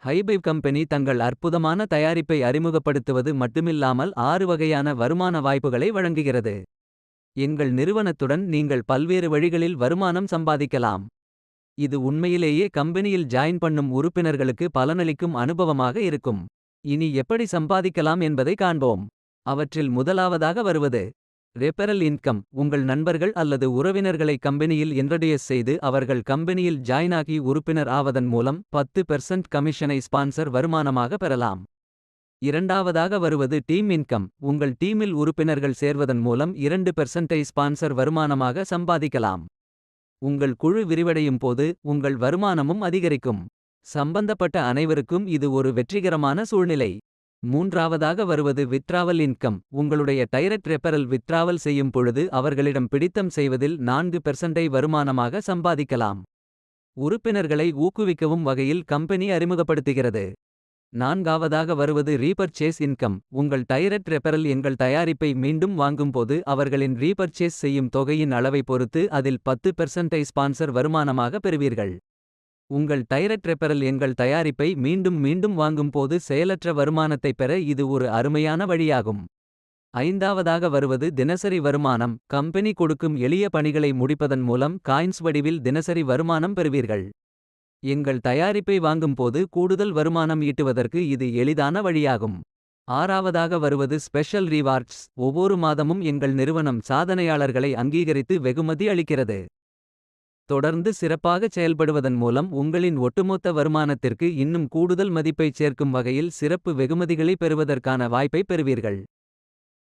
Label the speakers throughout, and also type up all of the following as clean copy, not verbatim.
Speaker 1: ஹைபைவ் company தங்கள் அற்புதமான தயாரிப்பை அறிமுகப்படுத்துவது மட்டுமில்லாமல் 6 வகையான வருமான வாய்ப்புகளை வழங்குகிறது. எங்கள் நிறுவனத்துடன் நீங்கள் பல்வேறு வழிகளில் வருமானம் சம்பாதிக்கலாம். இது உண்மையிலேயே கம்பெனியில் ஜாயின் பண்ணும் உறுப்பினர்களுக்கு பலனளிக்கும் அனுபவமாக இருக்கும். இனி எப்படி சம்பாதிக்கலாம் என்பதை காண்போம். அவற்றில் முதலாவதாக வருவது ரெபரல் இன்கம். உங்கள் நண்பர்கள் அல்லது உறவினர்களை கம்பெனியில் இன்ட்ரடியூஸ் செய்து அவர்கள் கம்பெனியில் ஜாயின் ஆகி உறுப்பினர் ஆவதன் மூலம் 10% கமிஷனை ஸ்பான்சர் வருமானமாக பெறலாம். இரண்டாவதாக வருவது டீம் இன்கம். உங்கள் டீமில் உறுப்பினர்கள் சேர்வதன் மூலம் 2% ஸ்பான்சர் வருமானமாக சம்பாதிக்கலாம். உங்கள் குழு விரிவடையும் போது உங்கள் வருமானமும் அதிகரிக்கும். சம்பந்தப்பட்ட அனைவருக்கும் இது ஒரு வெற்றிகரமான சூழ்நிலை. மூன்றாவதாக வருவது வித்ராவல் இன்கம். உங்களுடைய டைரக்ட் ரெபரல் வித்ராவல் செய்யும் பொழுது அவர்களிடம் பிடித்தம் செய்வதில் 4% வருமானமாக சம்பாதிக்கலாம். உறுப்பினர்களை ஊக்குவிக்கவும் வகையில் கம்பெனி அறிமுகப்படுத்துகிறது. நான்காவதாக வருவது ரீபர்ச்சேஸ் இன்கம். உங்கள் டைரக்ட் ரெபரல் எங்கள் தயாரிப்பை மீண்டும் வாங்கும்போது அவர்களின் ரீபர்ச்சேஸ் செய்யும் தொகையின் அளவை பொறுத்து அதில் 10% ஸ்பான்சர் வருமானமாக பெறுவீர்கள். உங்கள் டைரக்ட் ரெபரல் எங்கள் தயாரிப்பை மீண்டும் மீண்டும் வாங்கும் போது செயலற்ற வருமானத்தை பெற இது ஒரு அருமையான வழியாகும். ஐந்தாவதாக வருவது தினசரி வருமானம். கம்பெனி கொடுக்கும் எளிய பணிகளை முடிப்பதன் மூலம் காயின்ஸ் வடிவில் தினசரி வருமானம் பெறுவீர்கள். எங்கள் தயாரிப்பை வாங்கும் போது கூடுதல் வருமானம் ஈட்டுவதற்கு இது எளிதான வழியாகும். ஆறாவதாக வருவது ஸ்பெஷல் ரிவார்ட்ஸ். ஒவ்வொரு மாதமும் எங்கள் நிறுவனம் சாதனையாளர்களை அங்கீகரித்து வெகுமதி அளிக்கிறது. தொடர்ந்து சிறப்பாகச் செயல்படுவதன் மூலம் உங்களின் ஒட்டுமொத்த வருமானத்திற்கு இன்னும் கூடுதல் மதிப்பைச் சேர்க்கும் வகையில் சிறப்பு வெகுமதிகளை பெறுவதற்கான வாய்ப்பை பெறுவீர்கள்.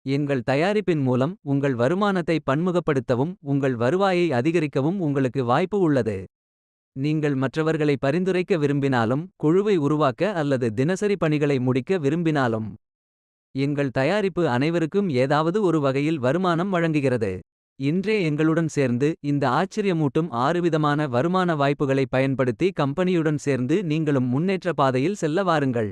Speaker 1: எங்கள் தயாரிப்பின் மூலம் உங்கள் வருமானத்தை பன்முகப்படுத்தவும் உங்கள் வருவாயை அதிகரிக்கவும் உங்களுக்கு வாய்ப்பு உள்ளது. நீங்கள் மற்றவர்களை பரிந்துரைக்க விரும்பினாலும் குழுவை உருவாக்க அல்லது தினசரி பணிகளை முடிக்க விரும்பினாலும் எங்கள் தயாரிப்பு அனைவருக்கும் ஏதாவது ஒரு வகையில் வருமானம் வழங்குகிறது. இன்றே எங்களுடன் சேர்ந்து இந்த ஆச்சரியமூட்டும் 6 விதமான வருமான வாய்ப்புகளை பயன்படுத்தி கம்பெனியுடன் சேர்ந்து நீங்களும் முன்னேற்ற பாதையில் செல்ல வாருங்கள்.